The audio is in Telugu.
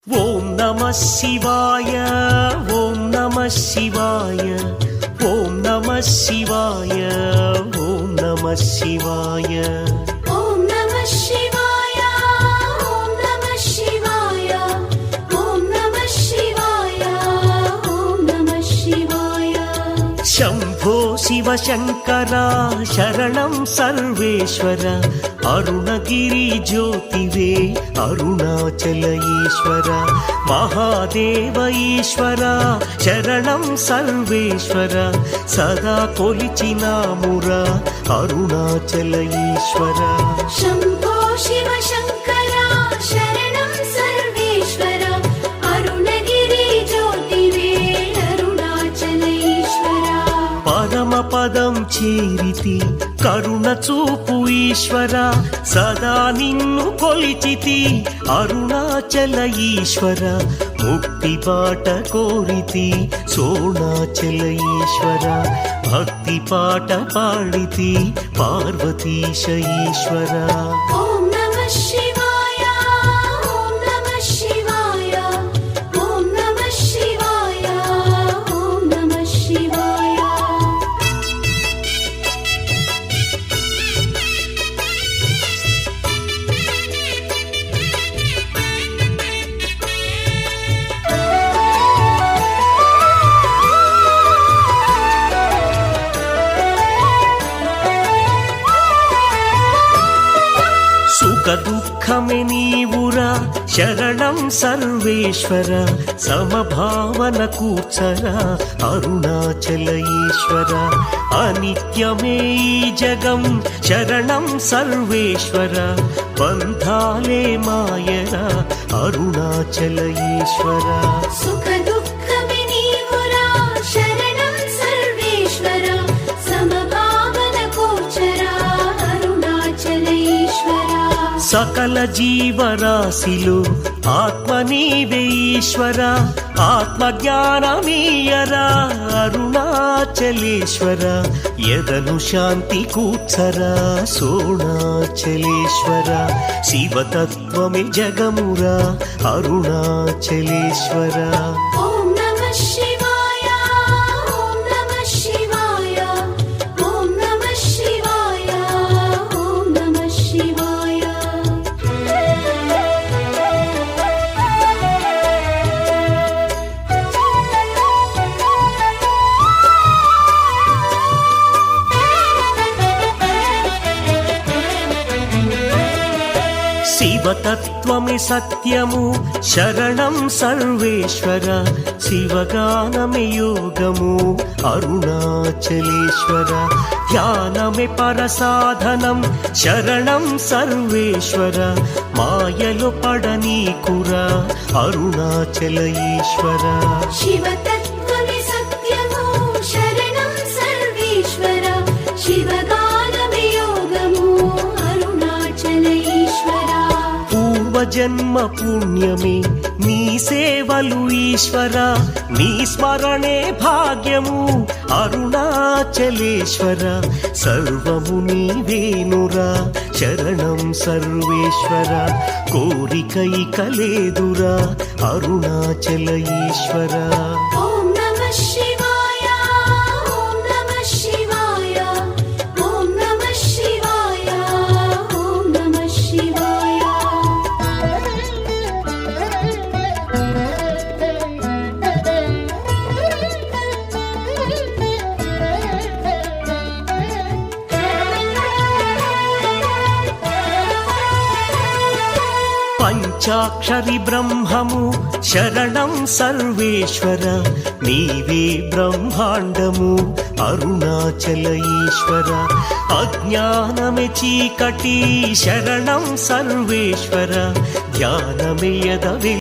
ఓం నమః శివాయ ఓం నమః శివాయ ఓం నమః శివాయ ఓం నమః శివాయ ఓం నమః శివాయ ఓం నమః శివాయ ఓం నమః శివాయ ఓం నమః శివాయ శంభో శివ శంకర శరణం సర్వేశ్వర అరుణగిరి జ్యోతివే అరుణాచల ఈశ్వర మహాదేవ ఈశ్వర శరణం సర్వేశ్వర సదా కొలిచినామురా అరుణాచల ఈశ్వర శంభో శివ శంకర శరణం సర్వేశ్వర అరుణగిరి జ్యోతివే అరుణాచల ఈశ్వర పరమ పదం చేరితి కరుణ చూపు ఈశ్వర సదా నిన్ను కొలిచితి అరుణాచల ఈశ్వర ముక్తి బాట కోరితి సోణాచల ఈశ్వర భక్తి పాట పాడితి పార్వతీశ ఈశ్వర ఓం నమః శివాయ ఓం నమః శివాయ ఓం నమః శివాయ ఓం నమః శివాయ సుఖ దుఃఖమే నీవురా శరణం సర్వేశ్వర సమభావన కూర్చరా అరుణాచల ఈశ్వర అనిత్యమే ఈ జగం శరణం సర్వేశ్వర బంధాలే మాయరా అరుణాచల ఈశ్వర సుఖ దుఃఖమే నీవురా శరణం సర్వేశ్వర సమభావన గోచరా అరుణాచల ఈశ్వర సకల జీవరాశిలో ఆత్మ నీవే ఈశ్వర ఆత్మ జ్ఞానమీయరా అరుణాచలేశ్వర ఎదను శాంతి కూర్చరా సోణాచలేశ్వర శివతత్వమే జగమురా అరుణాచలేశ్వర ఓం నమః శివాయ ఓం నమః శివాయ ఓం నమః శివాయ ఓం నమః శివాయ శివతత్వమే సత్యము శరణం సర్వేశ్వర శివగానమే యోగము అరుణాచలేశ్వర ధ్యానమే పరసాధనం శరణం సర్వేశ్వర మాయలో పడనీకురా అరుణాచల ఈశ్వర శివతత్వమే సత్యము శరణం సర్వేశ్వర శివగానమే యోగము అరుణాచల ఈశ్వర పూర్వజన్మ పుణ్యమే నీ సేవలు ఈశ్వర నీ స్మరణే భాగ్యము అరుణాచలేశ్వర సర్వము నీవేనురా శరణం సర్వేశ్వర కోరికైక లేదురా అరుణాచల ఈశ్వర ఓం నమః శివాయ ఓం నమః శివాయ ఓం నమః శివాయ ఓం నమః శివాయ పంచాక్షరి బ్రహ్మము శరణం సర్వేశ్వర నీవే బ్రహ్మాండము అరుణాచల ఈశ్వర అజ్ఞానమే చీకటి శరణం సర్వేశ్వర ధ్యానమే యదవే